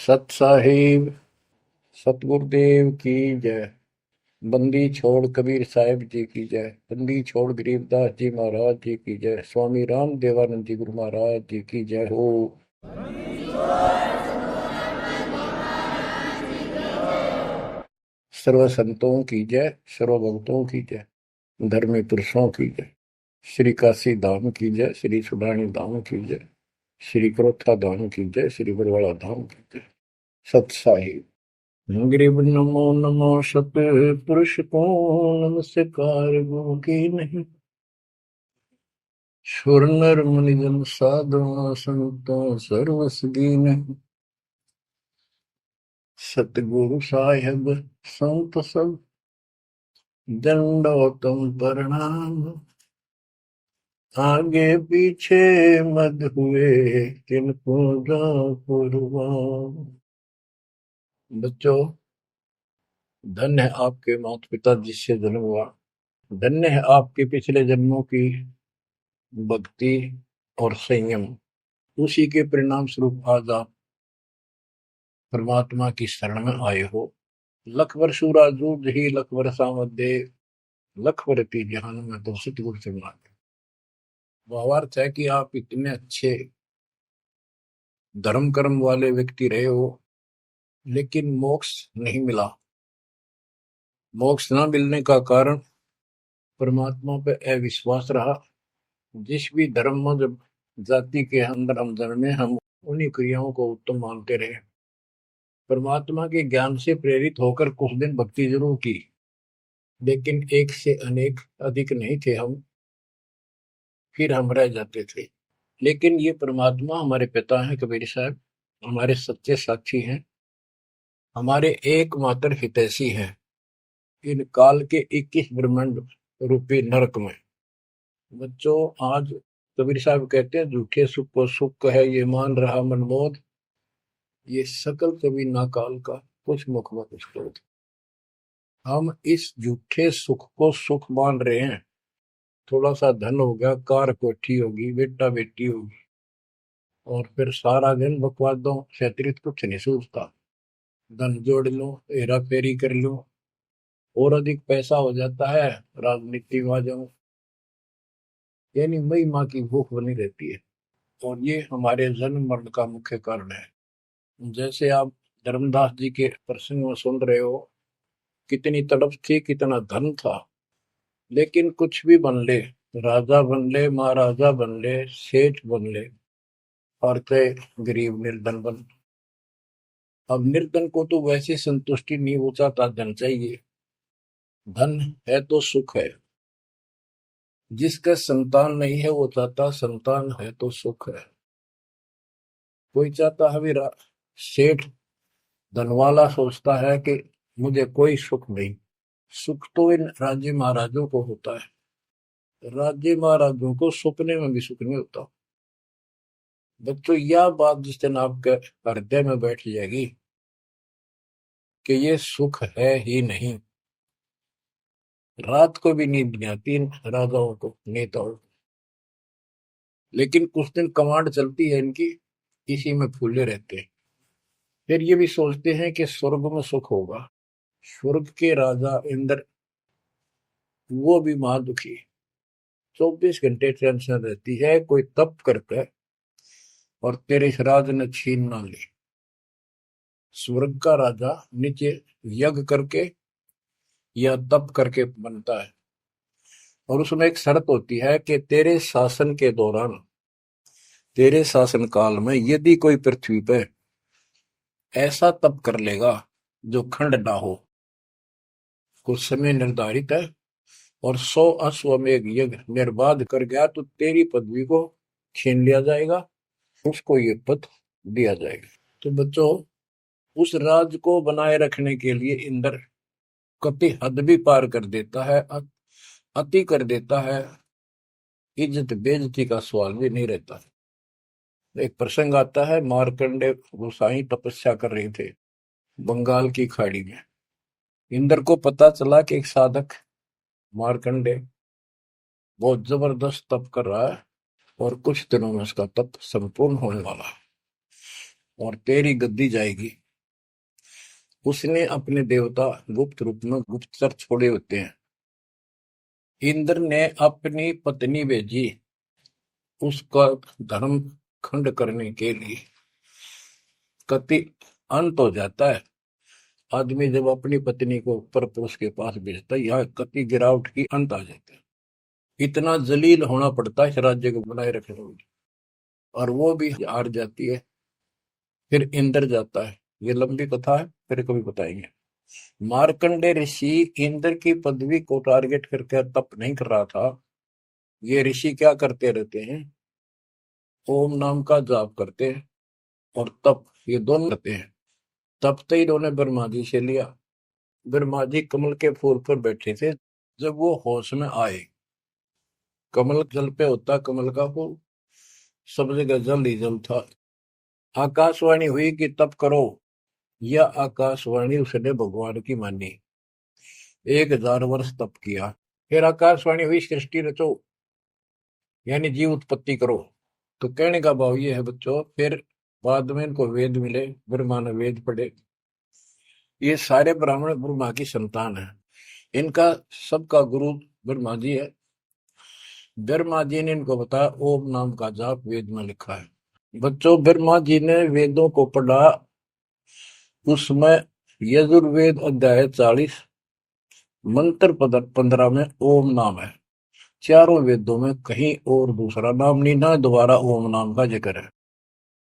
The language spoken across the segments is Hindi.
सत साहिब सतगुरुदेव की जय। बंदी छोड़ कबीर साहिब जी की जय। बंदी छोड़ गरीबदास जी महाराज जी की जय। स्वामी राम देवानंद जी गुरु महाराज जी की जय हो। सर्व संतों की जय, सर्व भक्तों की जय, धर्मी पुरुषों की जय। श्री काशी धाम की जय, श्री सुडानी धाम की जय, श्री क्रोथा धाम की जय, श्री बरवाड़ा धाम की जय। सत साहिब ग्रीब नमो नमो सत पुरुष को नमस्कार गो की नहीं। सुर नर मुनि जन साधु संतों सर्वस दीन। सतगुरु साहिब संत सब दंडोतम प्रणाम। आगे पीछे मत हुए किनको जा कुर्बान। बच्चों, धन्य है आपके माता पिता जिससे जन्म हुआ। धन्य है आपके पिछले जन्मों की भक्ति और संयम। उसी के परिणाम स्वरूप आज आप परमात्मा की शरण में आए हो। लख वर्षूरा जूझ ही लख वर्षा मध्य लख वर्ती जहान में तो सतगुरु से मांगे। भावार्थ है कि आप इतने अच्छे धर्म कर्म वाले व्यक्ति रहे हो, लेकिन मोक्ष नहीं मिला। मोक्ष न मिलने का कारण परमात्मा पे अविश्वास रहा। जिस भी धर्म में जब जाति के अंदर हम जन्मे, हम उन्हीं क्रियाओं को उत्तम मानते रहे। परमात्मा के ज्ञान से प्रेरित होकर कुछ दिन भक्ति जरूर की, लेकिन एक से अनेक अधिक नहीं थे हम, फिर हम रह जाते थे। लेकिन ये परमात्मा हमारे पिता हैं कबीर साहब, हमारे सच्चे साक्षी हैं, हमारे एकमात्र हितैषी हैं इन काल के 21 ब्रह्मांड रूपी नरक में। बच्चों, आज कबीर साहब कहते हैं झूठे सुख को सुख है ये मान रहा मनमोद, ये सकल कभी ना काल का कुछ मुख में कुछ क्रोध। हम इस झूठे सुख को सुख मान रहे हैं। थोड़ा सा धन हो गया, कार कोठी होगी, बेटा बेटी होगी, और फिर सारा दिन बकवादों से अतिरिक्त कुछ नहीं सूझता। धन जोड़ लो, हेरा फेरी कर लो, और अधिक पैसा हो जाता है, राजनीति में आ जाओ, यानी मई माँ की भूख बनी रहती है। और ये हमारे जन्म मरण का मुख्य कारण है। जैसे आप धर्मदास जी के प्रसंग में सुन रहे हो, कितनी तड़प थी, कितना धन था, लेकिन कुछ भी बन ले, राजा बन ले, महाराजा बन ले, सेठ बन ले, और कहे गरीब निर्धन बन। अब निर्धन को तो वैसे संतुष्टि नहीं, वो चाहता धन चाहिए। धन है तो सुख है। जिसका संतान नहीं है वो चाहता संतान है तो सुख है। कोई चाहता है भी सेठ धनवाला सोचता है कि मुझे कोई सुख नहीं। सुख तो इन राज्य महाराजों को होता है। राज्य महाराजों को सपने में भी सुख नहीं होता। बच्चों, यह बात जिस दिन आपके हृदय में बैठ जाएगी कि ये सुख है ही नहीं, रात को भी नींद नहीं आती इन राजाओं को, नेताओं को। लेकिन कुछ दिन कमांड चलती है इनकी, इसी में फूले रहते हैं। फिर ये भी सोचते हैं कि स्वर्ग में सुख होगा। स्वर्ग के राजा इंद्र, वो भी महादुखी, 24 घंटे टेंशन रहती है कोई तप करके और तेरे इस राज ने छीन ना ले। स्वर्ग का राजा नीचे यज्ञ करके या तप करके बनता है, और उसमें एक शर्त होती है कि तेरे शासन के दौरान, तेरे शासन काल में यदि कोई पृथ्वी पे ऐसा तप कर लेगा जो खंड ना हो, कुछ समय निर्धारित है, और 100 अश्वमेध यज्ञ निर्बाध कर गया, तो तेरी पदवी को छीन लिया जाएगा, उसको ये पद दिया जाएगा। तो बच्चों, उस राज को बनाए रखने के लिए इंद्र कति हद भी पार कर देता है, अति कर देता है। इज्जत बेइज्जती का सवाल भी नहीं रहता। एक प्रसंग आता है, मार्कंडे गोसाई तपस्या कर रहे थे बंगाल की खाड़ी में। इंद्र को पता चला कि एक साधक मार्कंडे बहुत जबरदस्त तप कर रहा है और कुछ दिनों में उसका तप संपूर्ण होने वाला है। और तेरी गद्दी जाएगी। उसने अपने देवता गुप्त रूप में गुप्तचर छोड़े होते हैं। इंद्र ने अपनी पत्नी भेजी उसका धर्म खंड करने के लिए। कति अंत हो जाता है आदमी जब अपनी पत्नी को परपुरुष के पास भेजता है, यह कति गिरावट की अंत आ जाता है। इतना जलील होना पड़ता है इस राज्य को बनाए रखने के लिए, और वो भी हार जाती है। फिर इंद्र जाता है। ये लंबी कथा है, फिर कभी बताएंगे। मार्कंडे ऋषि इंद्र की पदवी को टारगेट करके तप नहीं कर रहा था। ये ऋषि क्या करते रहते हैं, ओम नाम का जाप करते हैं और तप, ये दोनों करते हैं। तप तो इन्होंने ब्रह्मा जी से लिया। ब्रह्मा जी कमल के फूल पर बैठे थे। जब वो होश में आए, कमल जल पे होता कमल का फूल, सब जगह जल ही जल था। आकाशवाणी हुई कि तप करो। यह आकाशवाणी उसने भगवान की मानी। 1000 वर्ष तप किया। फिर आकाशवाणी हुई सृष्टि रचो, यानी जीव उत्पत्ति करो। तो कहने का भाव ये है बच्चों, फिर बाद में इनको वेद मिले, ब्रह्मा ने वेद पढ़े। ये सारे ब्राह्मण ब्रह्मा की संतान है। इनका सबका गुरु ब्रह्मा जी है। ब्रह्मा जी ने इनको बताया ओम नाम का जाप वेद में लिखा है। बच्चों, ब्रह्मा जी ने वेदों को पढ़ा। उसमें यजुर्वेद अध्याय 40 मंत्र 15 में ओम नाम है। चारों वेदों में कहीं और दूसरा नाम नहीं, ना दोबारा ओम नाम का जिक्र है।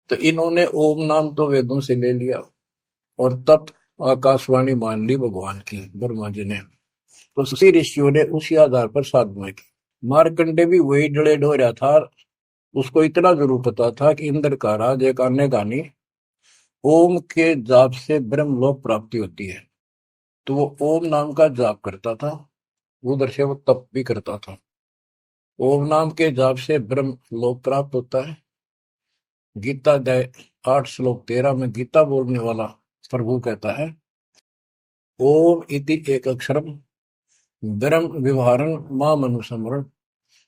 तो इन्होंने ओम नाम तो वेदों से ले लिया और तब आकाशवाणी मान ली भगवान की ब्रह्मा जी ने। तो उसी ऋषियों ने उसी आधार पर साधना की। मार्कंडे भी वही डले ढो रहा था। उसको इतना जरूर पता था कि इंद्र का राज एक अन्य गानी ओम के जाप से ब्रह्मलोक प्राप्ति होती है। तो वो ओम नाम का जाप करता था, उधर से वो तप भी करता था। ओम नाम के जाप से ब्रह्म लोक प्राप्त होता है। गीता अध्याय 8 श्लोक 13 में गीता बोलने वाला प्रभु कहता है, ओम इति एक अक्षरम ब्रह्म विवहारन मां मनुसमरण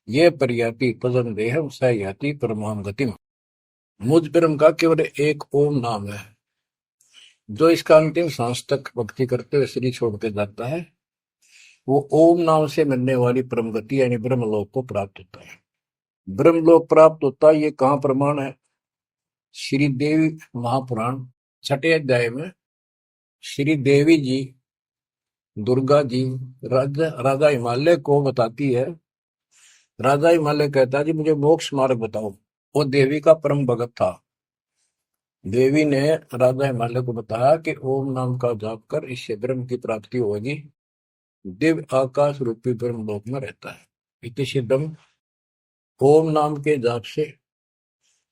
ये पर्याति पदम देहम स याति परमाम गतिम। मुझ ब्रह्म का केवल एक ओम नाम है। जो इसका अंतिम सांस तक भक्ति करते हुए शरीर छोड़ के जाता है, वो ओम नाम से मिलने वाली परम गति यानी ब्रह्मलोक को प्राप्त होता है। ब्रह्मलोक प्राप्त होता है, ये कहाँ प्रमाण है? श्री देवी महापुराण 6 अध्याय में श्री देवी जी दुर्गा जी राजा हिमालय को बताती है। राजा हिमालय कहता है जी मुझे मोक्ष मार्ग बताओ। वो देवी का परम भगत था। देवी ने राजा हिमालय को बताया कि ओम नाम का जाप कर, इससे ब्रह्म की प्राप्ति होगी। दिव्य आकाश रूपी ब्रह्म लोक में रहता है। इति सिद्धम, ओम नाम के जाप से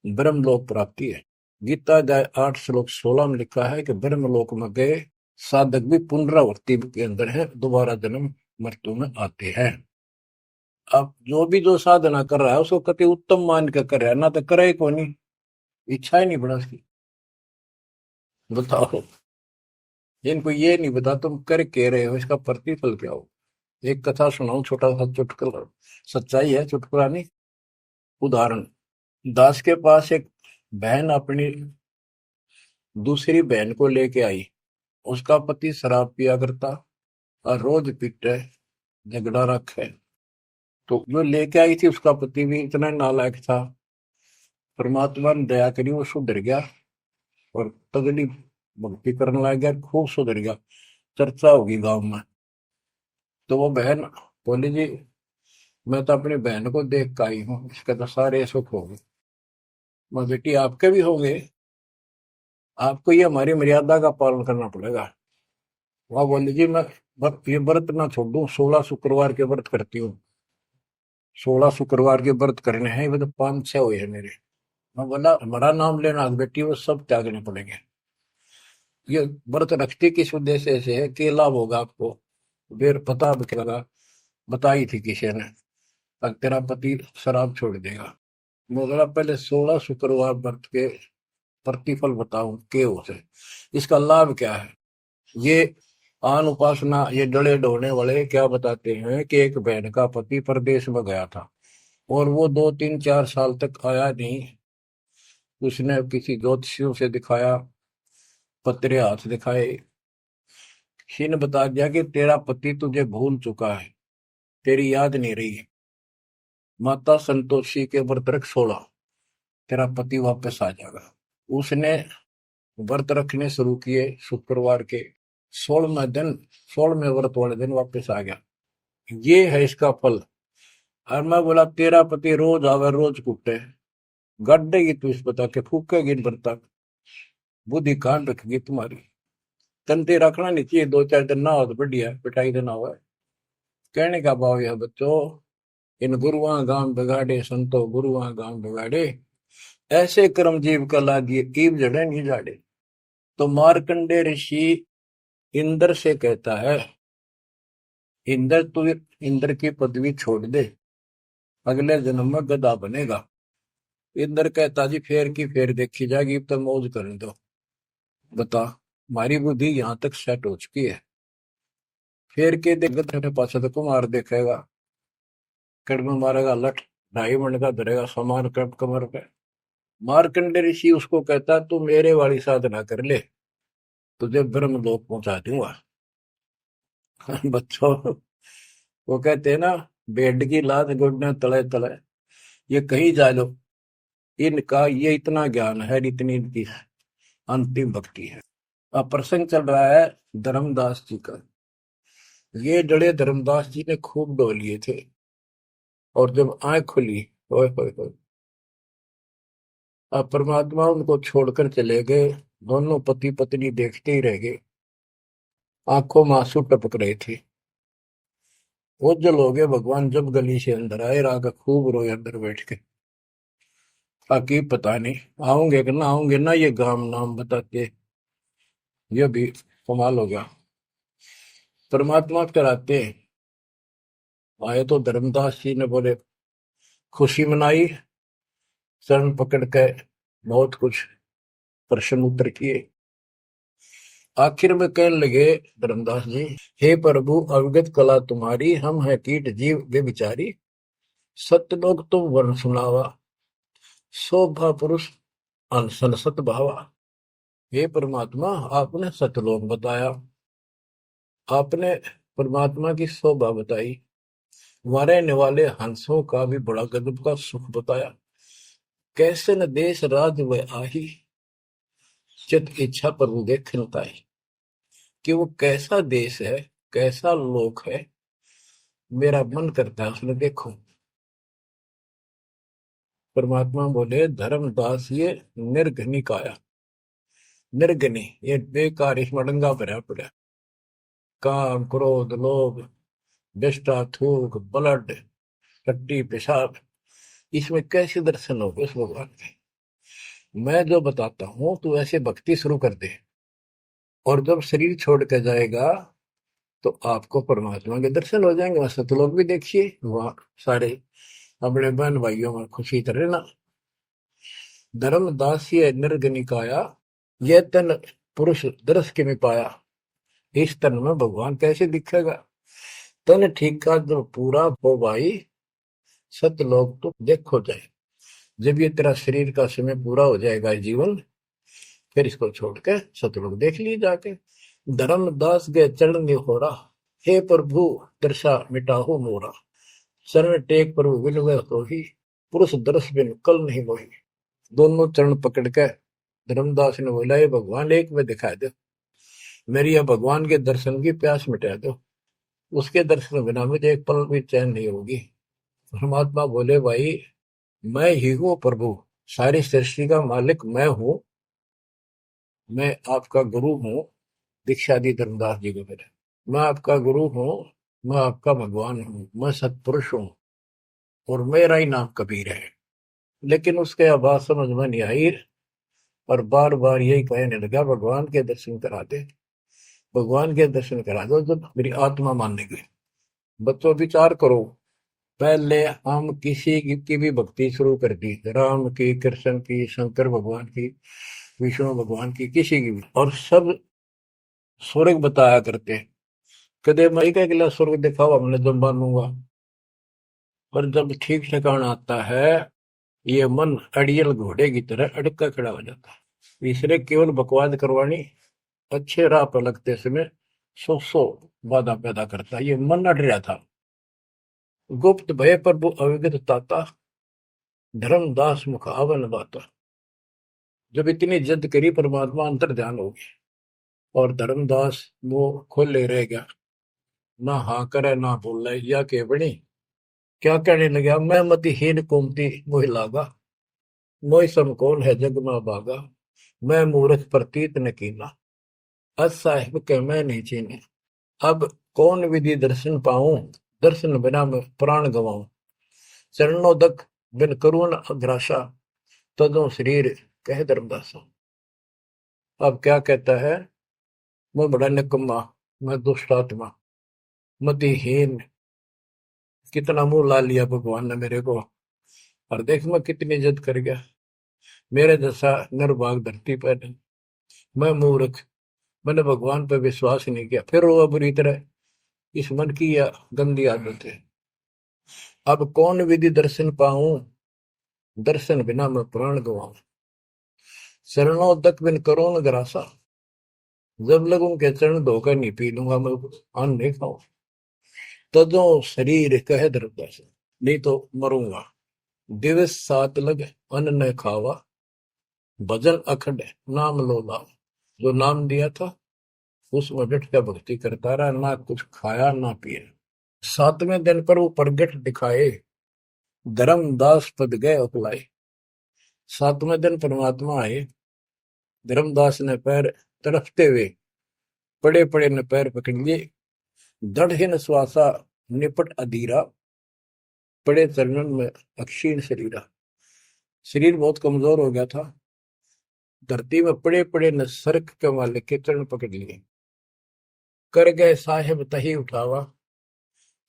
ब्रह्म लोक प्राप्ति है। गीता अध्याय 8 श्लोक 16 में लिखा है कि ब्रह्म लोक में गए साधक भी पुनरावृत्ति के अंदर है, दोबारा जन्म मृत्यु में आते हैं। अब जो साधना कर रहा है उसको कति उत्तम मान के कर रहा है, ना तो करे को नहीं, इच्छा ही नहीं बड़ा उसकी। बताओ, इनको ये नहीं बता तुम कर के रहे हो, इसका प्रतिफल क्या हो। एक कथा सुनाऊं, छोटा सा चुटकुला, सच्चाई है, चुटकुला नहीं। उदाहरण, दास के पास एक बहन अपनी दूसरी बहन को लेके आई। उसका पति शराब पिया करता और रोज पीटे, झगड़ा रखे। तो जो लेके आई थी उसका पति भी इतना नालायक था। परमात्मा ने दया करी, वो सुधर गया और तगड़ी भक्ति करने लग गया, खूब सुधर गया, चर्चा होगी गांव में। तो वो बहन बोली जी मैं तो अपनी बहन को देख के आई हूँ, इसके तो सारे सुख हो गए। मैं बेटी आपके भी होंगे, आपको ये हमारी मर्यादा का पालन करना पड़ेगा। वह बोली जी मैं ये व्रत ना छोड़ दूं, 16 शुक्रवार के व्रत करती हूँ। 16 शुक्रवार के व्रत करने हैं, वो तो 5-6 हुए हैं मेरे। मैं बोला हमारा नाम लेना बेटी, वो सब त्यागने पड़ेंगे। ये व्रत रखती किस उद्देश्य से है, कि लाभ होगा आपको, फिर पता लगा बताई थी किसी ने, अब तेरा पति शराब छोड़ देगा। मैं बोला पहले 16 शुक्रवार व्रत के प्रतिफल बताऊं के उसे, इसका लाभ क्या है। ये आन उपासना, ये डले ढोने वाले क्या बताते हैं कि एक बहन का पति परदेश में गया था और वो 2-3-4 साल तक आया नहीं। उसने किसी ज्योतिषियों से दिखाया, पतरे हाथ दिखाए, किसी ने बता दिया कि तेरा पति तुझे भूल चुका है, तेरी याद नहीं रही है, माता संतोषी के व्रत रख 16, तेरा पति वापस आ जाएगा। उसने व्रत रखने शुरू किए, शुक्रवार के 16वें दिन, 16वें व्रत वाले दिन वापस आ गया। ये है इसका फल। और मैं बोला तेरा पति रोज आवे रोज कुटे, गड्ढेगी तू इस बता के, फूकेगी इन व्रत, बुद्धि कान रखेगी तुम्हारी। तंते रखना नहीं चाहिए, 2-4 दिन ना हो तो बढ़िया, पिटाई देना हुआ। कहने का भाव यह बच्चों, इन गुरुआ गांव बिगाड़े संतो, गुरुआ गांव बिगाड़े, ऐसे कर्म जीव का लागिए कीव जड़े नहीं जाड़े। तो मार्कंडे ऋषि इंद्र से कहता है, इंद्र तू इंद्र की पदवी छोड़ दे, अगले जन्म में गधा बनेगा। इंद्र कहता जी फेर की फेर देखी जाएगी, तो मौज करने दो। बता, हमारी बुद्धि यहां तक सेट हो चुकी है। फेर के देख पास तो कुमार देखेगा, कड़म मारेगा, लठ 2.5 मन का धरेगा सामान कमर पे। मार्कंडे ऋषि उसको कहता तू मेरे वाली साधना कर ले, तुझे ब्रह्मलोक पहुंचा दूंगा। बच्चों, वो कहते हैं ना, बेड की लात गुडने तले तले, ये कहीं जा लो, इनका ये इतना ज्ञान है, इतनी इनकी अंतिम भक्ति है। अब प्रसंग चल रहा है धर्मदास जी का। ये जड़े धर्मदास जी ने खूब डो लिए थे, और जब आंख खुली, ओए होए होए, अब परमात्मा उनको छोड़कर चले गए। दोनों पति पत्नी देखते ही रह गए, आंखों में आंसू टपक रहे थे। ओझल हो गए भगवान जब गली से अंदर आए, राग खूब रोए अंदर बैठ के। ताकि पता नहीं आऊंगे कि ना आऊंगे ना, ये गांव नाम बताते, ये भी कमाल हो गया। परमात्मा कराते आए तो धर्मदास जी ने बोले खुशी मनाई, शरण पकड़ के बहुत कुछ प्रश्न उत्तर किए। आखिर में कहने लगे धर्मदास जी, हे प्रभु अवगत कला तुम्हारी, हम है कीट जीव वे बिचारी, सत्य लोग तुम वर्ण सुनावा, शोभा पुरुष अनसन सत भावा। हे परमात्मा, आपने सतलोक बताया, आपने परमात्मा की शोभा बताई, वहाँ रहने वाले हंसों का भी बड़ा गजब का सुख बताया। कैसे न देश राज व आही, चित इच्छा प्रभु देखन ताई। कि वो कैसा देश है, कैसा लोक है, मेरा मन करता है उसने देखो। परमात्मा बोले धर्मदास ये निर्घनी काया, निर्घनी ये बेकार, इसमें डंगा भरा पड़ा, काम क्रोध लोभ विष्टा थूक ब्लड टट्टी पेशाब, इसमें कैसे दर्शन हो गए उस भगवान के। मैं जो बताता हूं तू ऐसे भक्ति शुरू कर दे, और जब शरीर छोड़ के जाएगा तो आपको परमात्मा के दर्शन हो जाएंगे। वहां सतलोक भी देखिए, वहां सारे अपने बहन भाइयों में खुशी करे ना। धर्मदास ये निर्गनिकाया, यह तन पुरुष दरस के में पाया, इस तन में भगवान कैसे दिखेगा। तन ठीक का जब पूरा हो भाई, सतलोक तो देखो जाए। जब ये तेरा शरीर का समय पूरा हो जाएगा जीवन, फिर इसको छोड़ के सतलोक देख ली जाके। धर्मदास के चरण हो रहा, हे प्रभु दर्शा मिटाहो मोरा, चरण टेक प्रभु विनय हो ही, पुरुष दर्श बिन कल नहीं मोही। दोनों चरण पकड़ के धर्मदास ने बोला, ये भगवान एक में दिखा दो, मेरी यह भगवान के दर्शन की प्यास मिटा दो, उसके दर्शन बिना मुझे एक पल भी चैन नहीं होगी। परमात्मा बोले, भाई मैं ही हूँ प्रभु, सारी सृष्टि का मालिक मैं हूँ, मैं आपका गुरु हूँ। दीक्षा दी धर्मदास जी को मेरे, मैं आपका गुरु हूँ, मैं आपका भगवान हूँ, मैं सत्पुरुष हूँ, और मेरा ही नाम कबीर है। लेकिन उसके आवाज समझ में नहीं आई, और बार बार यही कहने लगा, भगवान के दर्शन करा दे, भगवान के दर्शन करा दो। जब मेरी आत्मा मानने गई। बच्चों विचार करो, पहले हम किसी की भी भक्ति शुरू कर दी, राम की, कृष्ण की, शंकर भगवान की, विष्णु भगवान की, किसी की भी, और सब स्वर्ग बताया करते। कदे मई का अगला स्वर्ग दिखाओ, हमने जब मानूंगा। पर जब ठीक ठिकाना आता है ये मन अड़ियल घोड़े की तरह अड़का खड़ा हो जाता। इसलिए केवल बकवाद करवानी अच्छे राह पर लगते समय सौ बाधा पैदा करता। ये मन अड़ रहा था। गुप्त भय प्रभु अविगत ताता, धर्मदास मुख आवन बाता। जब इतनी जिद करी परमात्मा अंतर ध्यान हो गया और धर्मदास मुंह खोले रह गया, ना हाँ करे ना बोले, या के बनी क्या कहने लगा, मैं मतिहीन कुमती मोहि लागा, मोहि सम कौन है जग में भागा, मैं मूर्ख प्रतीत न कीना, अस साहिब के मैं नहीं चीने। अब कौन विधि दर्शन पाऊं, दर्शन बिना मैं प्राण गवाऊं, चरणोदक बिन करुण अग्रासा, तदो शरीर कह धर्मदासा। अब क्या कहता है, मैं बड़ा निकम्मा, मैं दुष्ट आत्मा, मतिहीन, कितना मुंह ला लिया भगवान ने मेरे को, और देख मैं कितनी इज्जत कर गया, मेरे जैसा निर्भाग धरती पर नहीं। मैं मूर्ख, मैंने भगवान पर विश्वास नहीं किया, फिर रोआ बुरी तरह। इस मन की यह गंदी आदत है। अब कौन विधि दर्शन पाऊं, दर्शन बिना मैं प्राण गवाऊं, शरणोदक बिन करो न ग्रासा। जब लगूं के चरण धोकर नहीं पी लूंगा मैं, अन्न नहीं खाऊं, तदो शरीर कह धर्मदास, नहीं तो मरूंगा। दिवस सात लग अन्न न खावा, भजन अखंड नाम लो लावा। जो नाम दिया था उसमें डट कर भक्ति करता रहा, ना कुछ खाया ना पिया। सातवें दिन पर वो प्रगट दिखाए, धर्मदास पद गए अपलाए। सातवें दिन परमात्मा आए, धर्मदास ने पैर तरफते हुए पड़े पड़े ने पैर पकड़ लिए, दृढ़ श्वासा निपट अधीरा, पड़े चरणन में अक्षीण शरीरा। शरीर बहुत कमजोर हो गया था, धरती में पड़े पड़े ने सर्क के वाले के चरण पकड़ लिए। कर गए साहेब तही उठावा,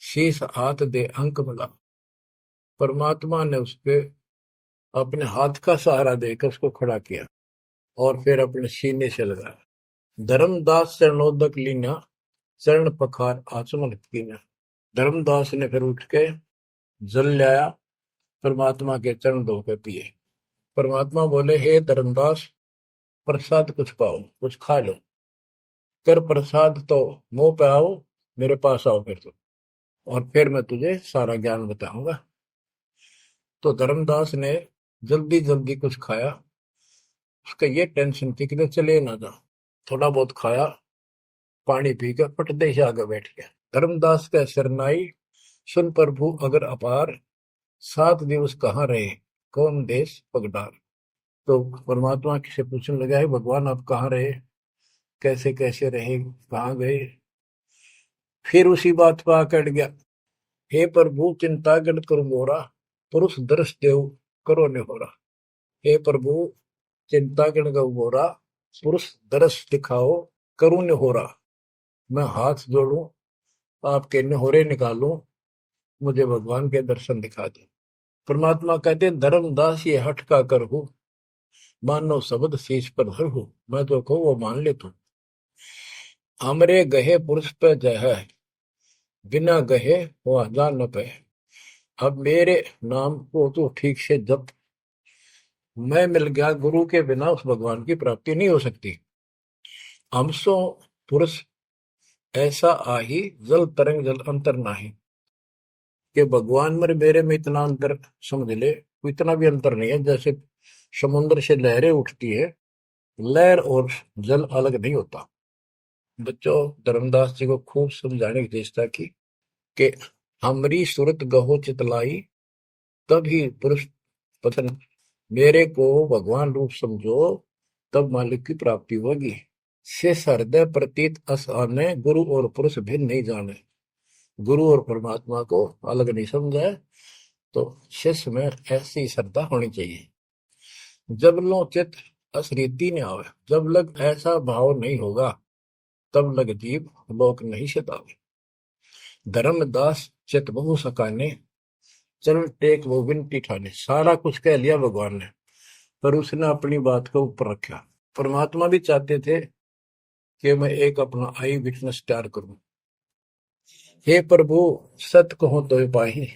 शीश हाथ दे अंक मिला। परमात्मा ने उसके अपने हाथ का सहारा देकर उसको खड़ा किया और फिर अपने सीने से लगाया। धर्मदास चरणोदक लीना, चरण पखार आचमन कीना। धर्मदास ने फिर उठ के जल लाया, परमात्मा के चरण धो के पिए। परमात्मा बोले, हे धर्मदास, प्रसाद कुछ पाओ, कुछ खा लो, कर प्रसाद तो मुंह पे आओ, मेरे पास आओ फिर तो, और फिर मैं तुझे सारा ज्ञान बताऊंगा। तो धर्मदास ने जल्दी जल्दी कुछ खाया। उसका ये टेंशन थी कि चले ना जा। थोड़ा बहुत खाया, पानी पीकर पटदे से आगे बैठ गया। धर्मदास का शरनाई सुन प्रभु अगर अपार, 7 दिवस कहाँ रहे, कौन देश पगडार। तो परमात्मा से पूछने लगा है, भगवान आप कहाँ रहे, कैसे कैसे रहे, कहाँ गए। फिर उसी बात पर आकर गया, हे प्रभु चिंता गण करो मोरा, पुरुष दर्श देव करो ने हो रहा। हे प्रभु चिंता गण गौ मोरा, पुरुष दर्श दिखाओ करूं ने हो रहा। मैं हाथ जोड़ूं, आपके नहोरे निकालूं, मुझे भगवान के दर्शन दिखा दे। परमात्मा कहते धर्मदास ये हट का कर हो, मानो शब्द शीश पर धर हो। मैं तो कहूँ वो मान ले तू। हमरे गहे पुरुष पे जय है, बिना गहे वो जान न पे। अब मेरे नाम को तो ठीक से जप, मैं मिल गया, गुरु के बिना उस भगवान की प्राप्ति नहीं हो सकती। हमसो पुरुष ऐसा आही, जल तरंग जल अंतर नाही। कि भगवान मेरे में इतना अंतर समझ ले, इतना भी अंतर नहीं है। जैसे समुद्र से लहरें उठती है, लहर और जल अलग नहीं होता। बच्चों, धर्मदास जी को खूब समझाने की चेष्टा की कि हमरी सूरत गहो चितलाई, तभी पुरुष पतन। मेरे को भगवान रूप समझो, तब मालिक की प्राप्ति होगी। से हृदय प्रतीत अस आने, गुरु और पुरुष भिन्न नहीं जाने। गुरु और परमात्मा को अलग नहीं समझा है, तो शिष्य में ऐसी श्रद्धा होनी चाहिए। जब लो चित असरीति ने आवे, जब लग ऐसा भाव नहीं होगा, तब लग जीव लोक नहीं सतावे। धर्मदास चित बहु सकाने, चरण टेक वो विनती ठाने। सारा कुछ कह लिया भगवान ने, पर उसने अपनी बात को ऊपर रखा। परमात्मा भी चाहते थे कि मैं एक अपना आई विटनेस तैयार करूं। हे प्रभु सत कहो तो पाही,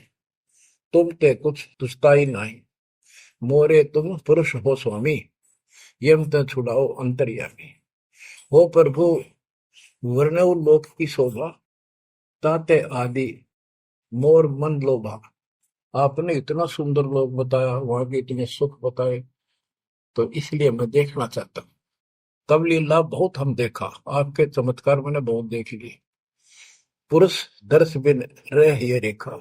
तुम ते कुछ तुस्ताई नहीं। मोरे तुम पुरुष हो स्वामी, यम त छुड़ाओ अंतर्यामी। हो प्रभु वर्णव लोक की शोभा, ताते आदि मोर मन लोभा। आपने इतना सुंदर लोक बताया, वहां के इतने सुख बताए, तो इसलिए मैं देखना चाहता हूँ। तब लीला बहुत हम देखा, आपके चमत्कार मैंने बहुत देख लिए। पुरुष दर्श बिन रह ये रेखा,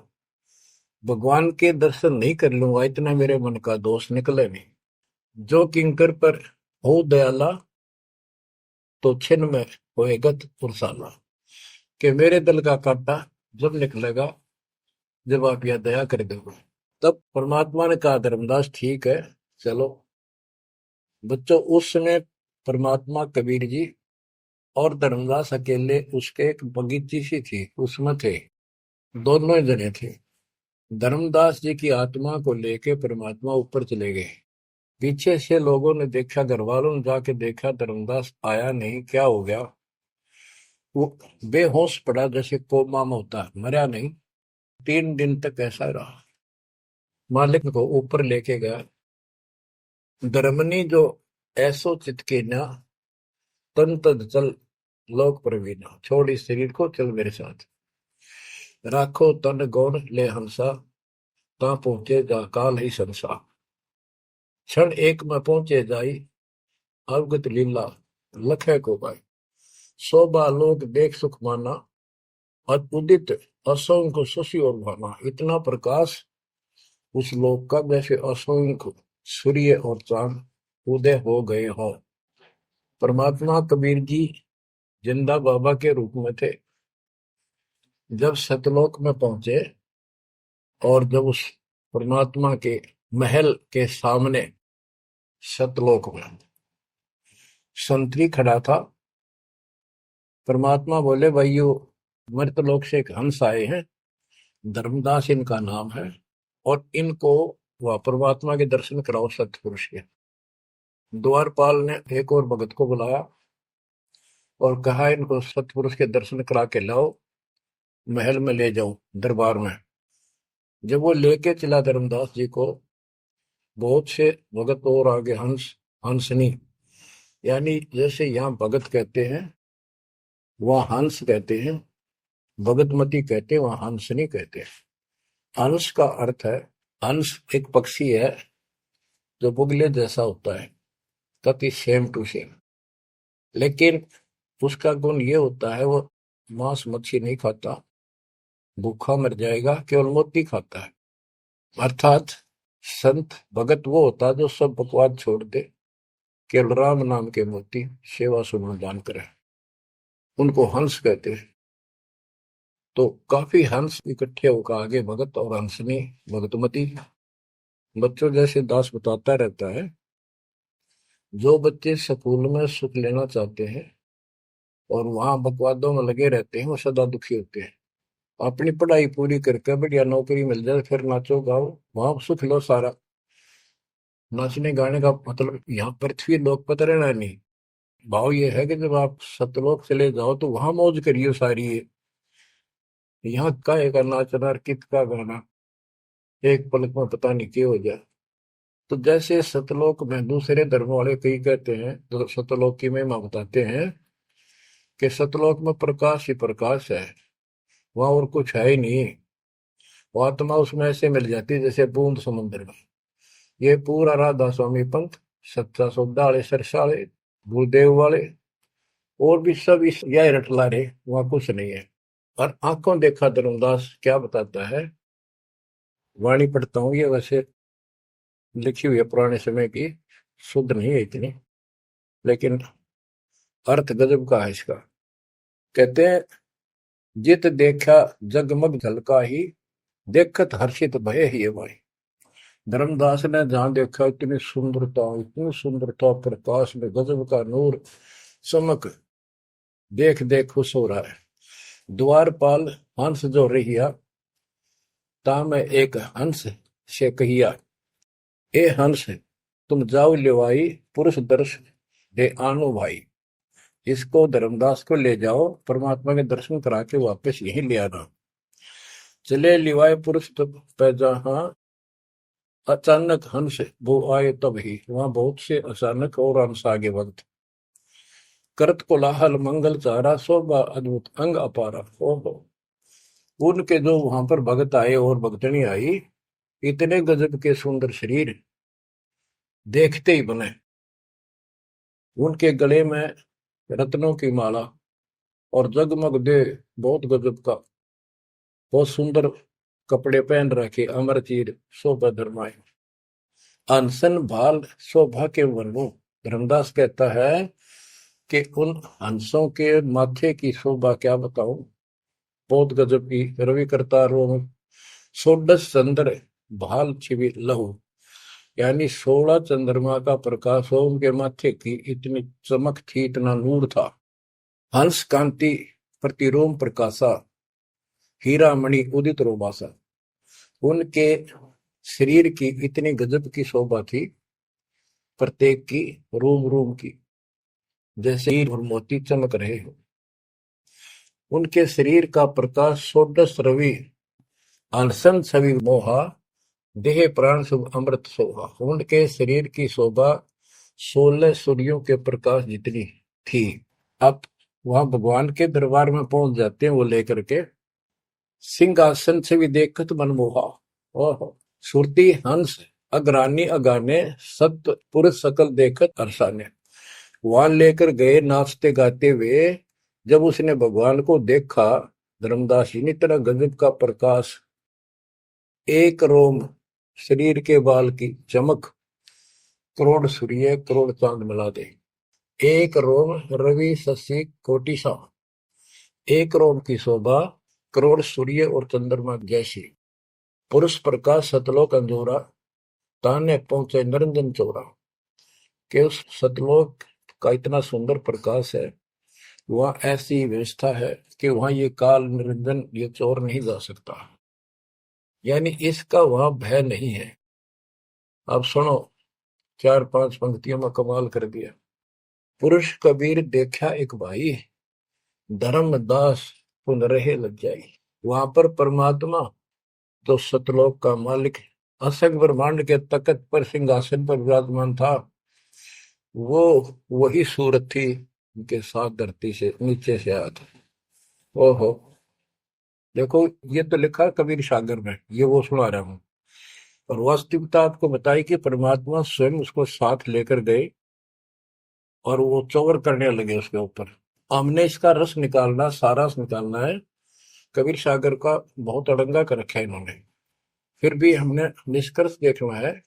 भगवान के दर्शन नहीं कर लूंगा इतना मेरे मन का दोष निकले नहीं। जो किंकर पर हो दयाला, तो छिन में होएगा पुरसाला। कि मेरे दिल का कांटा जब निकलेगा, जब आप यह दया कर दोगे। तब परमात्मा ने कहा धर्मदास ठीक है चलो। बच्चों उस समय परमात्मा कबीर जी और धर्मदास अकेले उसके एक बगीची सी थी उसमें थे, दोनों ही जने थे। धर्मदास जी की आत्मा को लेके परमात्मा ऊपर चले गए। पीछे से लोगों ने देखा, घर वालों ने जाके देखा, धर्मदास आया नहीं, क्या हो गया। वो बेहोश पड़ा जैसे कोमा में होता है, मरा नहीं। 3 दिन तक ऐसा रहा। मालिक को ऊपर लेके गया। धर्मनी जो ऐसो चितके ना, तन तद चल लोक प्रवीणा। छोड़ इस शरीर को, चल मेरे साथ। राखो तन गौण ले हंसा, ता पहुंचे जा काल ही संसा। क्षण एक में पहुंचे जाई, अवगत लीला लखे को पाई। शोभा लोक देख सुख माना, उदित असंख्य शशि और भाना। इतना प्रकाश उस लोक का जैसे असंख्य सूर्य और चांद उदय हो गए हों। परमात्मा कबीर जी जिंदा बाबा के रूप में थे। जब सतलोक में पहुंचे और जब उस परमात्मा के महल के सामने सतलोक में संतरी खड़ा था, परमात्मा बोले भाइयों मृतलोक से एक हंस आए हैं, धर्मदास इनका नाम है, और इनको वह परमात्मा के दर्शन कराओ सतपुरुष के। द्वारपाल ने एक और भगत को बुलाया और कहा इनको सतपुरुष के दर्शन करा के लाओ, महल में ले जाओ दरबार में। जब वो लेके चला धर्मदास जी को, बहुत से भगत और आगे हंस हंसनी, यानी जैसे यहाँ भगत कहते हैं वहां हंस कहते हैं, भगतमती कहते हैं वहां हंसनी कहते हैं। हंस का अर्थ है, हंस एक पक्षी है जो बुगले जैसा होता है, कति सेम टू सेम, लेकिन उसका गुण ये होता है वो मांस मच्छी नहीं खाता, भूखा मर जाएगा, केवल मोती खाता है। अर्थात संत भगत वो होता जो सब बकवाद छोड़ दे, केवल राम नाम के मोती सेवा सुमन दान करे, उनको हंस कहते हैं। तो काफी हंस इकट्ठे होकर आगे भगत और हंसनी भगतमती। बच्चों जैसे दास बताता रहता है, जो बच्चे स्कूल में सुख लेना चाहते हैं और वहां बकवादों में लगे रहते हैं, वो सदा दुखी होते हैं। अपनी पढ़ाई पूरी करके बढ़िया नौकरी मिल जाए, फिर नाचो गाओ, वहां सुख लो सारा। नाचने गाने का मतलब यहाँ पृथ्वी लोक पर रहना नहीं। भाव ये है कि जब आप सतलोक चले जाओ तो वहां मौज करियो सारी है। यहाँ काहे का नाचना और कित का गाना, एक पलक में पता नहीं क्या हो जाए। तो जैसे सतलोक में दूसरे धर्म वाले कई कहते हैं, तो सतलोक की महिमा बताते हैं कि सतलोक में प्रकाश ही प्रकाश है, वहां और कुछ है ही नहीं। वो आत्मा उसमें ऐसे मिल जाती है जैसे बूंद समुद्र में। ये पूरा राधा स्वामी पंथ, सच्चा सौदा वाले, सरसाले, गुरुदेव वाले और भी सब इस यह रटला रहे, वहां कुछ नहीं है। और आंखों देखा धर्मदास क्या बताता है, वाणी पढ़ता हूँ, ये वैसे लिखी हुई है पुराने समय की, शुद्ध नहीं है इतनी, लेकिन अर्थ गजब का है इसका। कहते हैं जित देखा जगमग झलका ही, देखत हर्षित भय ही भाई। धर्मदास ने जहां देखा इतनी सुंदरता प्रकाश में गजब का नूर चमक, देख देख खुश हो रहा है। द्वारपाल हंस जो रहिया, ता में एक हंस से कहिया, ए हंस तुम जाओ लेवाई, पुरुष दर्श दे आनो भाई। इसको धर्मदास को ले जाओ, परमात्मा के दर्शन करा के वापस यहीं ले आना। चले लिवाए पुरुष तो पैजा, हाँ अचानक हंस वो आए तब ही, वहां बहुत से अचानक और हंस आगे वक्त। करत कोलाहल मंगल चारा, शोभा अद्भुत अंग अपारा। ओहो, उनके जो वहां पर भगत आए और भगतनी आई, इतने गजब के सुंदर शरीर देखते ही बने। उनके गले में रत्नों की माला और जगमग दे बहुत गजब का, बहुत सुंदर कपड़े पहन रखे, अमर चीर शोभा धर्माए। अनसन भाल शोभा के वर्णों, धर्मदास कहता है कि उन हंसों के माथे की शोभा क्या बताऊं, बहुत गजब की। रवि करतारों में षोडश चंद्र भाल छिवि लहू, यानी 16 चंद्रमा का प्रकाश हो उनके माथे की, इतनी चमक थी, इतना नूर था। हंस कांति प्रतिरोम प्रकाशा, हीरा मणि उदित रोमासा। उनके शरीर की इतनी गजब की शोभा थी, प्रत्येक की रोम रोम की जैसे हीर और मोती चमक रहे हो। उनके शरीर का प्रकाश षोडश रवि, अनसन छवि मोहा, देह प्राण शुभ अमृत शोभा। उनके शरीर की शोभा 16 सूर्यों के प्रकाश जितनी थी। अब वहां भगवान के दरबार में पहुंच जाते हैं वो लेकर के, सिंहासन से भी देखत मनमोहा। ओहो, सुरती हंस अग्रानी अगाने, सत्य पुरुष सकल देखत अरसाने। वहां लेकर गए नाचते गाते हुए। जब उसने भगवान को देखा, धर्मदास जी ने, तरह गजब का प्रकाश, एक रोम शरीर के बाल की चमक, करोड़ सूर्य करोड़ चांद मिला दे। एक रोम रवि शशि कोटि सा, एक रोम की शोभा करोड़ सूर्य और चंद्रमा जैसी। पुरुष प्रकाश सतलोक अंजोरा, ताने पहुंचे निरंजन चोरा। के उस सतलोक का इतना सुंदर प्रकाश है, वहां ऐसी व्यवस्था है कि वहां ये काल निरंजन, ये चोर नहीं जा सकता, यानी इसका वहां भय नहीं है। अब सुनो, 4-5 पंक्तियों में कमाल कर दिया। पुरुष कबीर देखा एक भाई, धर्मदास पुन रहे लज्जाई। वहां पर परमात्मा तो सतलोक का मालिक, असंग ब्रह्मांड के तख्त पर सिंहासन पर विराजमान था, वो वही सूरत थी उनके साथ धरती से नीचे से आया था। ओहो, देखो ये तो लिखा कबीर सागर में, ये वो सुना रहा हूं। और वास्तविकता आपको बताई कि परमात्मा स्वयं उसको साथ लेकर गए और वो चौवर करने लगे उसके ऊपर। हमने इसका रस निकालना, सारा रस निकालना है। कबीर सागर का बहुत अड़ंगा कर रखा है इन्होंने, फिर भी हमने निष्कर्ष देखना है।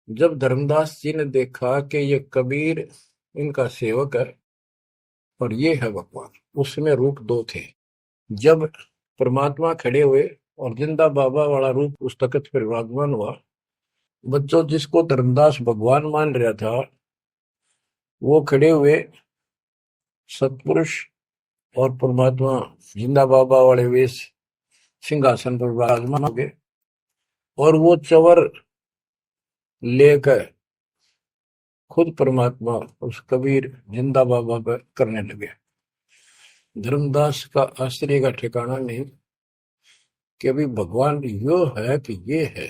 जब धर्मदास जी ने देखा कि ये कबीर इनका सेवक है और ये है भगवान, उसमें रूप दो थे। जब परमात्मा खड़े हुए और जिंदा बाबा वाला रूप उस तख्त पर विराजमान हुआ, बच्चों जिसको धर्मदास भगवान मान रहा था, वो खड़े हुए सतपुरुष और परमात्मा जिंदा बाबा वाले वेश सिंहासन पर विराजमान हो गए, और वो चवर लेकर खुद परमात्मा उस कबीर जिंदा बाबा पर करने लगे। धर्मदास का आश्चर्य का ठिकाना नहीं कि अभी भगवान यो है कि ये है।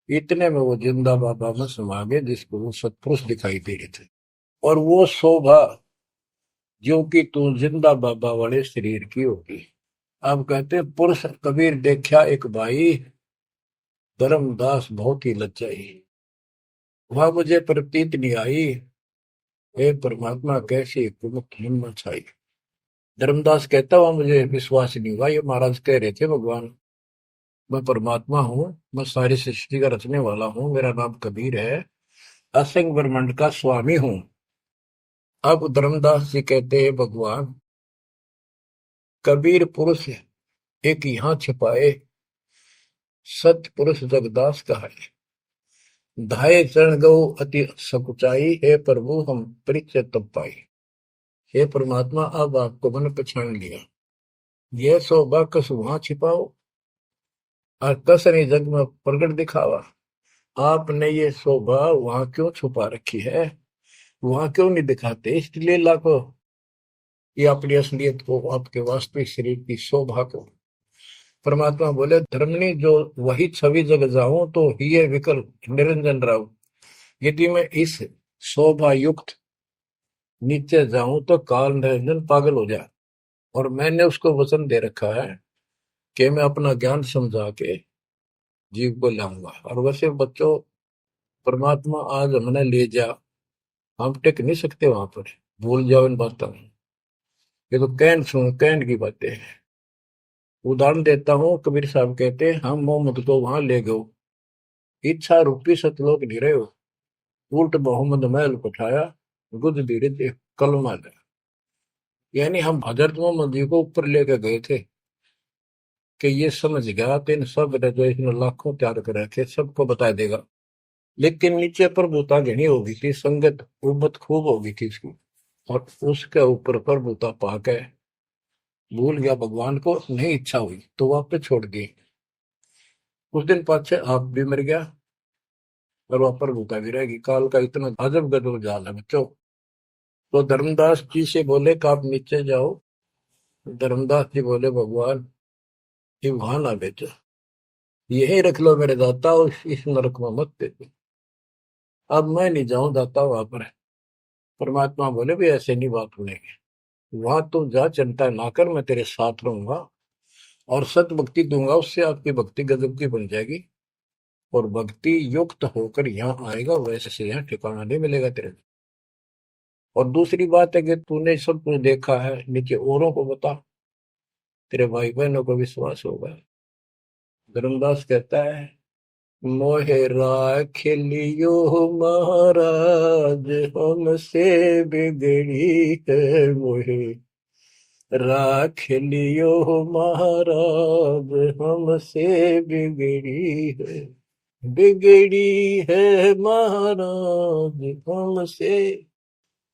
इतने में वो जिंदा बाबा में समा गए, जिसको वो सतपुरुष दिखाई दे रहे थे। और वो शोभा जो कि तू जिंदा बाबा वाले शरीर की होगी। अब कहते पुरुष कबीर देखा एक भाई, धर्मदास बहुत ही लज्जाई। वहां मुझे प्रतीत नहीं आई, हे परमात्मा कैसी हिम्मत छाई। धर्मदास कहता हुआ मुझे विश्वास नहीं हुआ, ये महाराज कह रहे थे भगवान मैं परमात्मा हूँ, मैं सारी सृष्टि का रचने वाला हूँ, मेरा नाम कबीर है, असंग ब्रह्मांड का स्वामी हूँ। अब धर्मदास जी कहते हैं भगवान कबीर पुरुष एक यहाँ छिपाए, सत्य पुरुष जगदास कहा है। धाये चरण गौ अति सकुचाई, हे प्रभु हम परिचय तब पाई। हे परमात्मा अब आपको मैंने पहचान लिया, यह शोभा कस वहां छिपाओ और कस नहीं जग में प्रगट दिखावा। आपने ये शोभा वहां क्यों छुपा रखी है, वहां क्यों नहीं दिखाते, इसलिए लाखों ये अपनी असलियत को, आपके वास्तविक शरीर की शोभा को परमात्मा बोले धर्मनी जो वही छवि जग जाऊं तो ही है विकल निरंजन राव। यदि मैं इस शोभा युक्त नीचे जाऊं तो काल निरंजन पागल हो जाए। और मैंने उसको वचन दे रखा है कि मैं अपना ज्ञान समझा के जीव को लाऊंगा। और वैसे बच्चों, परमात्मा आज हमने ले जा, हम टिक नहीं सकते वहां पर। भूल जाओ इन बातों में। ये तो कहन सुन कहन की बातें हैं। उदाहरण देता हूँ, कबीर साहब कहते हैं हम मोहम्मद को वहां ले गए, इच्छा रूपी सतलोक नहीं रहे हो, उल्ट मोहम्मद महल पठाया, गुद धीरे कलमा दे। यानी हम हजरत मोहम्मद जी को ऊपर लेके गए थे कि ये समझ गया तो इन सब ने जो इसने लाखों तैयार कर रखे सबको बता देगा। लेकिन नीचे प्रभुता घनी हो गई थी, संगत उबत खूब हो गई थी इसकी। और उसके ऊपर प्रभुता पाके भूल गया भगवान को, नहीं इच्छा हुई तो वापस छोड़ दी। कुछ दिन पाछे आप भी मर गया और वहां प्रभुता भी रहेगी। काल का इतना अजब गजब जाल है बच्चों। तो धर्मदास जी से बोले कि आप नीचे जाओ। धर्मदास जी बोले भगवान ये वहां ना बेचो, यही रख लो मेरे दाता, और इस नरक में मत भेजो। अब मैं नहीं जाऊं दाता वहां पर। परमात्मा बोले भी ऐसे नहीं बात सुनेगी, वहां तुम जा, चिंता ना कर, मैं तेरे साथ रहूंगा और सत भक्ति दूंगा, उससे आपकी भक्ति गजब की बन जाएगी और भक्ति युक्त होकर यहाँ आएगा, वैसे से यहाँ ठिकाना नहीं मिलेगा तेरे। और दूसरी बात है कि तूने सब कुछ देखा है, नीचे औरों को बता, तेरे भाई बहनों को विश्वास होगा। धर्मदास कहता है मोहे राख लियो महाराज, हमसे बिगड़ी है मोहे राख लियो महाराज, हमसे बिगड़ी है, बिगड़ी है महाराज हमसे,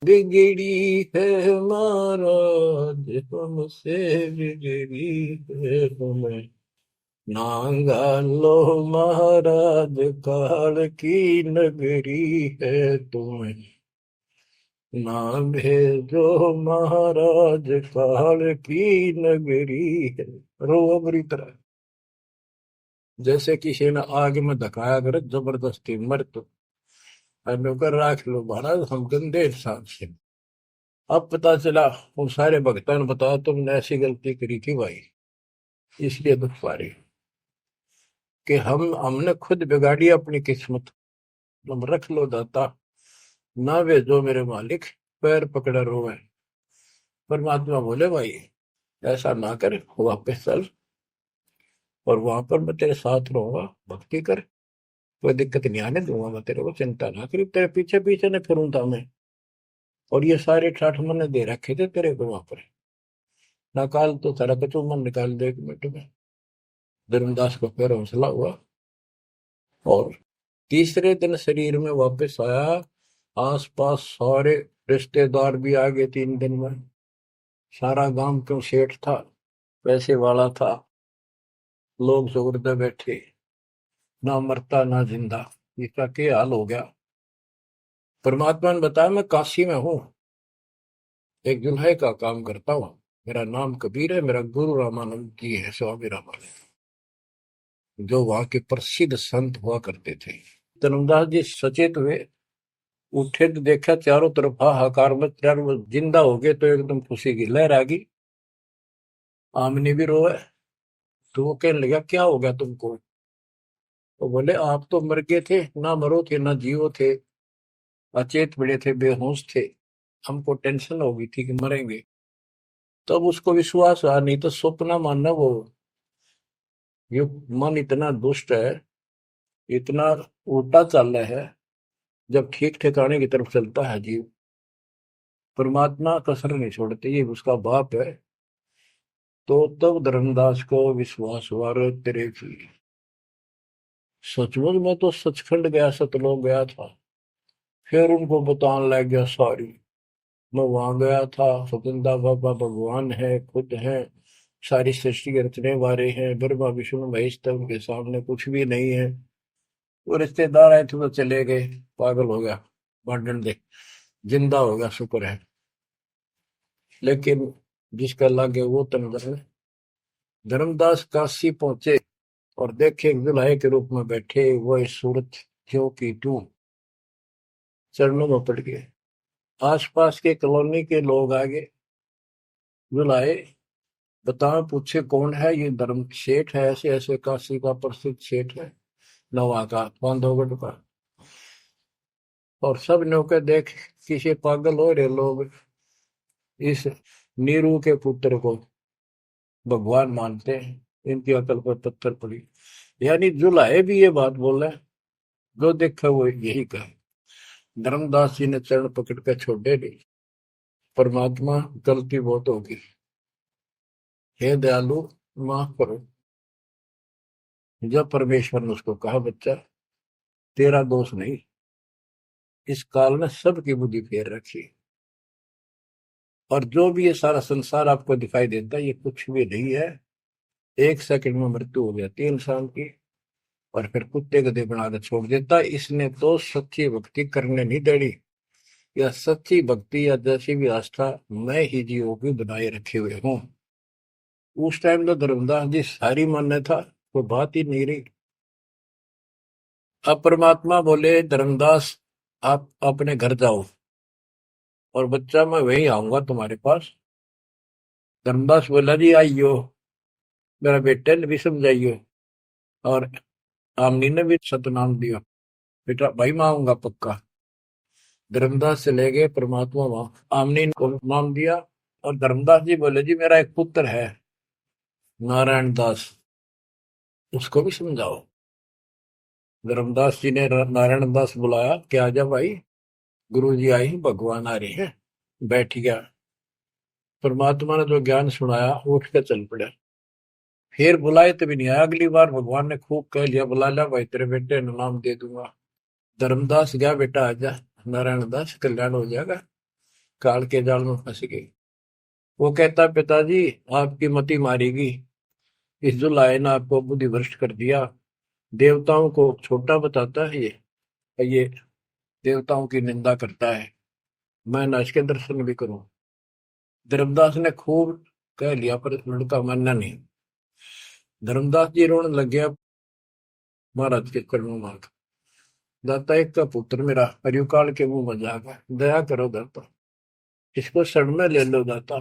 बिगड़ी है महाराज हमसे, बिगड़ी है हमें नांगा लो महाराज, काल की नगरी है तुम्हें ना भेजो महाराज, काल की नगरी है। रो बुरी तरह, जैसे किसी ने आग में धकाया करे जबरदस्ती मर तो नौकर राख लो महाराज, हम गंदे इंसान से। अब पता चला उन सारे भक्तों ने बताया तुमने ऐसी गलती करी थी भाई, इसलिए दुख पा रही कि हमने खुद बिगाड़ी अपनी किस्मत, तुम रख लो दाता, ना वे जो मेरे मालिक, पैर पकड़ा रोवे। परमात्मा बोले भाई ऐसा ना कर, वापस चल और वहां पर मैं तेरे साथ रहूंगा, भक्ति कर, कोई दिक्कत नहीं आने दूंगा मैं तेरे को, चिंता ना करी, तेरे पीछे पीछे न फिरूंगा मैं। और ये सारे ठाठ मैंने दे रखे थे तेरे को वहां पर, ना काल तो सारा कचू मन निकाल दे 1 मिनट में। धर्मदास को फिर हौसला हुआ और तीसरे दिन शरीर में वापस आया। आसपास सारे रिश्तेदार भी आ गए 3 दिन में। सारा गांव क्यों सेठ था, पैसे वाला था, लोग सुगरदे बैठे, ना मरता ना जिंदा, इसका क्या हाल हो गया। परमात्मा ने बताया मैं काशी में हूँ, एक जुल्हे का काम करता हूँ, मेरा नाम कबीर है, मेरा गुरु रामानंद जी है, स्वामी रामानंद, जो वहां के प्रसिद्ध संत हुआ करते थे। धर्मदास जी सचेत हुए, उठे तो देखा चारों तरफ हाहाकार मच रहा, वो जिंदा हो गए तो एकदम खुशी की लहर आ गई। आमनी भी रोए, तो वो कहने लगा क्या हो गया तुमको। तो बोले आप तो मर गए थे, ना मरो थे ना जियो थे, अचेत पड़े थे, बेहोश थे, हमको टेंशन हो गई थी कि मरेंगे। तब उसको विश्वास हुआ, नहीं तो स्वप्न मानना वो, ये मन इतना दुष्ट है, इतना उल्टा चल रहा है, जब ठीक ठिकाने की तरफ चलता है जीव, परमात्मा कसर नहीं छोड़ते, ये उसका बाप है। तो तब धर्मदास को विश्वास हुआ रे तेरे की, सचमुच में तो सचखंड गया, सतलोक गया था। फिर उनको बताने लग गया सारी, मैं वहां गया था, सतंदा बाबा भगवान है, खुद है, सारी सृष्टि के रचने वाले हैं, ब्रह्मा विष्णु महेश, तब उनके सामने कुछ भी नहीं है। वो रिश्तेदार आए थे वो चले गए, पागल हो गया, भांडन दे, जिंदा हो गया, शुक्र है। लेकिन जिसका लागे वो तंदर है, धर्मदास काशी पहुंचे और देखे दुल्हे के रूप में बैठे वह सूरत ज्यों की त्यों चरणों में पड़ गए। आसपास के कॉलोनी के लोग आगे बुलाए, बताओ पूछे कौन है ये? धर्म सेठ है, ऐसे ऐसे काशी का प्रसिद्ध सेठ है, नवा का, बांधवगढ़ का। और सब नौके देख किसी पागल हो रहे लोग इस नीरू के पुत्र को भगवान मानते हैं, इनकी अकल पर पत्थर पड़ी। यानी जुलाहे भी ये बात बोले, जो देखा वो यही कहे। धर्मदास जी ने चरण पकड़ कर छोड़े नहीं, परमात्मा गलती बहुत होगी, हे दयालु माफ करो। जब परमेश्वर ने उसको कहा, बच्चा तेरा दोष नहीं, इस काल ने सबकी बुद्धि फेर रखी, और जो भी ये सारा संसार आपको दिखाई देता है ये कुछ भी नहीं है। एक सेकंड में मृत्यु हो जाती है इंसान की, और फिर कुत्ते गधे बनाकर छोड़ देता है। इसने तो सच्ची भक्ति करने नहीं देनी, या सच्ची भक्ति या जैसी भी आस्था मैं ही जीवों की बनाए रखे हुए हूँ। उस टाइम तो धर्मदास जी सारी मान्य था, कोई बात ही नहीं रही। अब परमात्मा बोले, धर्मदास आप अपने घर जाओ, और बच्चा मैं वही आऊंगा तुम्हारे पास। धर्मदास बोला, जी आइयो, मेरा बेटे ने भी समझाइयो, और आमनी ने भी सतनाम दिया, बेटा भाई मैं आऊंगा पक्का। धर्मदास चले गए, परमात्मा वहां आमनी को नाम दिया। और धर्मदास जी बोले, जी मेरा एक पुत्र है नारायण दास, उसको भी समझाओ। धर्मदास जी ने नारायण दास बुलाया, क्या आजा भाई, गुरु जी आई, भगवान आ रहे हैं। बैठ गया। परमात्मा ने जो ज्ञान सुनाया उठ के चल पड़ा। फिर बुलाए तभी नहीं आया। अगली बार भगवान ने खूब कह लिया, बुला लिया भाई, तेरे बेटे ने नाम दे दूंगा। धर्मदास गया, बेटा आजा, नारायण दास कल्याण हो जाएगा। काल के जाल में फंस गई। वो कहता, पिताजी आपकी मति मारेगी, इस जुलाए ने आपको बुद्धि भ्रष्ट कर दिया। देवताओं को छोटा बताता है ये देवताओं की निंदा करता है, मैं न इसके दर्शन भी करूं। धर्मदास ने खूब कह लिया, पर लड़का मानना नहीं। धर्मदास जी रोने लग गया महाराज के चरणों में। दाता एक का पुत्र मेरा हरिकाल के मुंह में जागा, दया करो दाता, इसको शरण में ले लो दाता।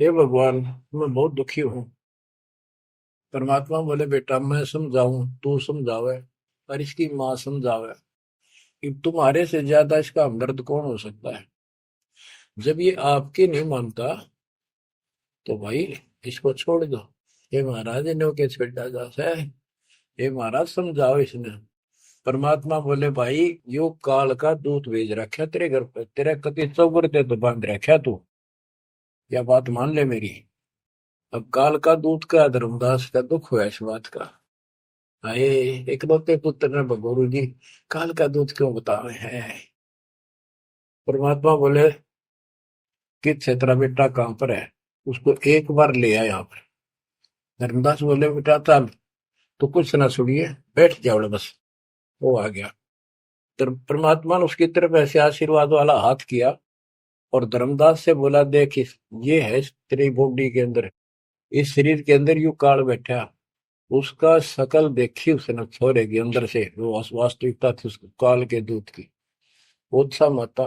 हे भगवान मैं बहुत दुखी हूँ। परमात्मा बोले, बेटा मैं समझाऊं तू समझावे, और इसकी माँ समझावे, कि तुम्हारे से ज्यादा इसका हमदर्द कौन हो सकता है। जब ये आपके नहीं मानता तो भाई इसको छोड़ दो। हे महाराज इन्हों के छेड़ा जाता है, हे महाराज समझाओ इसने। परमात्मा बोले, भाई यो काल का दूत भेज रखा तेरे घर पे, तेरे कति चौगरते तो बांध रखा तू, या बात मान ले मेरी। अब काल का दूत का धर्मदास का दुख हुआ इस बात का। आए इकलौते पुत्र ने भगोरू जी काल का दूत क्यों बता रहे हैं। परमात्मा बोले कि तेरा बेटा कहां पर है, उसको एक बार ले आया यहाँ पर। धर्मदास बोले, बेटा चल तो कुछ ना सुनिए, बैठ जाओ बस। वो आ गया। परमात्मा ने उसकी तरफ ऐसे आशीर्वाद वाला हाथ किया, और धर्मदास से बोला, देख ये है तेरी बॉडी के अंदर, इस शरीर के अंदर यू काल बैठा। उसका शकल देखी उसने छोरे के अंदर से, वो वास्तविकता थी उस काल के दूत की। ओछा माता,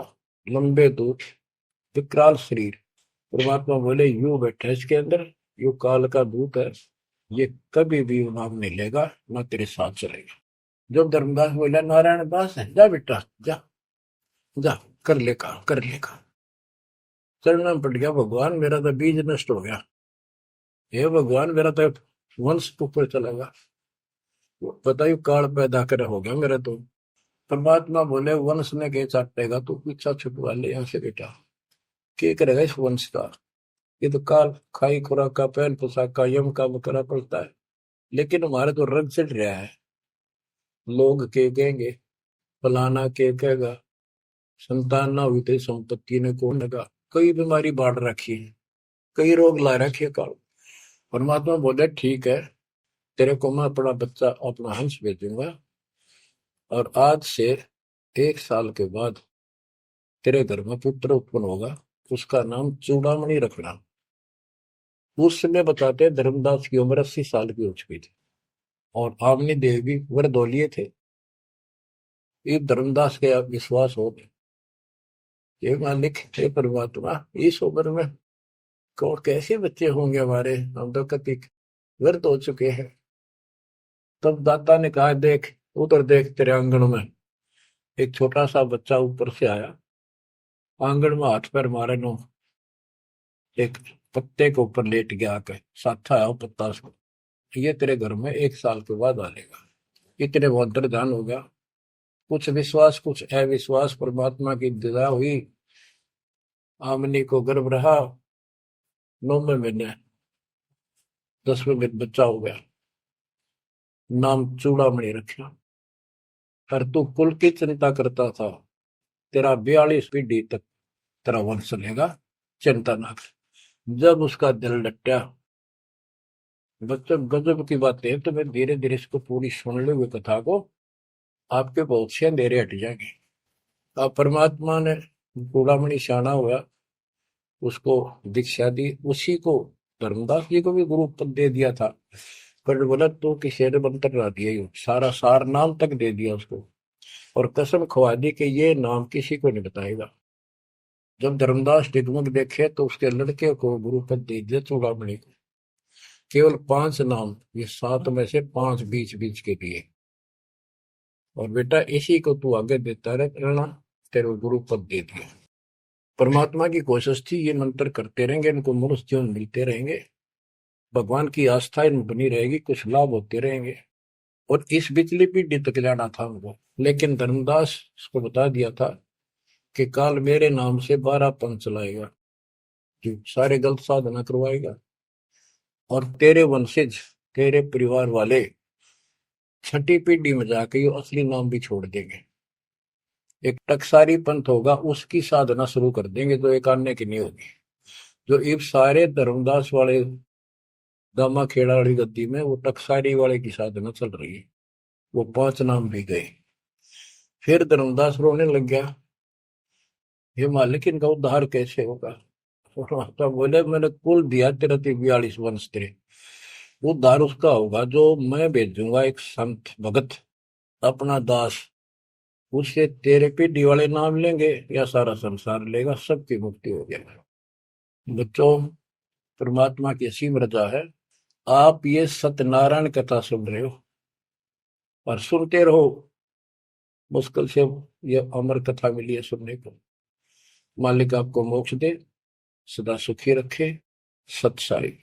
लंबे दूत, विकराल शरीर। परमात्मा बोले, यू बैठा इसके अंदर, यू काल का दूत है, ये कभी भी नाम नहीं लेगा, ना तेरे साथ चलेगा। जब धर्मदास बोला, नारायण दास है, जा बेटा जा, जा कर ले काम, कर ले काम। चरणों में पड़ गया, भगवान मेरा तो बीज नष्ट हो गया, हे भगवान मेरा तो वंश ऊपर चलेगा, बताइए काल पैदा कर हो गया मेरा तो। परमात्मा बोले, वंश ने के चाटेगा, तू पीछा छुटवा ले यहाँ से बेटा, क्या करेगा इस वंश का। ये तो काल खाई खुराक का, पहल पोशाक का, यम का बकरा पड़ता है। लेकिन हमारे तो रंग चढ़ रहा है, लोग के कहेंगे, फलाना के कहेगा, संतान ना हुई तो संपत्ति ने कौन लगा, कई बीमारी बाढ़ रखी है, कई रोग ला रखे है काल। परमात्मा बोले, ठीक है, तेरे को मैं अपना बच्चा, अपना हंस भेजूंगा, और आज से 1 साल के बाद तेरे घर में पुत्र उत्पन्न होगा, उसका नाम चूड़ामणि रखना। उस समय बताते हैं धर्मदास की उम्र 80 साल की हो चुकी थी और आमनी देव भी वरदौलिये थे। ये धर्मदास के आप विश्वास हो गए, हे मालिक, हे परमात्मा, इस उम्र में कौन कैसे बच्चे होंगे हमारे, हम तो कति व्यर्थ हो चुके हैं। तब दाता ने कहा, देख उधर देख, तेरे आंगन में एक छोटा सा बच्चा ऊपर से आया, आंगन में हाथ पैर मारे नो, एक पत्ते के ऊपर लेट गया, आकर साथ आया पत्ता उसको, ये तेरे घर में 1 साल के बाद आ लेगा। इतने बहुत ध्यान हो गया, कुछ विश्वास कुछ अविश्वास, परमात्मा की दया हुई, आमनी को गर्भ रहा, 9वें महीने 10वें दिन बच्चा हो गया, नाम चूड़ामणि रखा। और तू कुल की चिंता करता था, तेरा 42 पीढ़ी तक तेरा वंश चलेगा, चिंता ना कर। जब उसका दिल लट्टा, बच्चों गजब की बात है, तो मैं धीरे धीरे इसको पूरी सुन ले हुए कथा को, आपके बहुत से अंधेरे हट जाएंगे। अब परमात्मा ने चूड़ामणि शाना हुआ, उसको दीक्षा दी, उसी को धर्मदास जी को भी गुरु पद दे दिया था। पर बोला तो किसी ने मंत्र ना दिया, सारा सार नाम तक दे दिया उसको, और कसम खवा दी कि ये नाम किसी को नहीं बताएगा। जब धर्मदास डिगमग देखे तो उसके लड़के को गुरु पद दे दिया चूड़ामणि को, केवल 5 नाम, ये 7 में से 5 बीच बीच के दिए, और बेटा इसी को तू आगे देता रहना, तेरे गुरु पद दे दिया। परमात्मा की कोशिश थी, ये मंत्र करते रहेंगे, इनको मनुष्य जीवन मिलते रहेंगे, भगवान की आस्था इनमें बनी रहेगी, कुछ लाभ होते रहेंगे, और इस बिचली पीढ़ी तक जाना था उनको। लेकिन धर्मदास को बता दिया था कि काल मेरे नाम से 12 पंथ चलाएगा, जो सारे गलत साधना करवाएगा, और तेरे वंशज, तेरे परिवार वाले 6ठी पीढ़ी में जाके ये असली नाम भी छोड़ देंगे। एक टकसारी पंथ होगा, उसकी साधना शुरू कर देंगे, जो एक आने की नहीं होगी। जो इब सारे धर्मदास वाले दामा खेड़ा वाली गद्दी में वो टकसारी वाले की साधना चल रही है, वो 5 नाम भी गए। फिर धर्मदास रोने लग गया, हे मालिक, इनका उद्धार कैसे होगा। तो बोले, मैंने कुल दिया तेरा 42 वंश, तेरे उद्धार उसका होगा जो मैं भेजूंगा, एक संत भगत अपना दास, उससे तेरे पीढ़ी वाले नाम लेंगे या सारा संसार लेगा, सबकी मुक्ति हो जाएगी। बच्चों, परमात्मा की असीम रजा है, आप ये सत्यनारायण कथा सुन रहे हो और सुनते रहो, मुश्किल से ये अमर कथा मिली है सुनने को। मालिक आपको मोक्ष दे, सदा सुखी रखे। सत साई।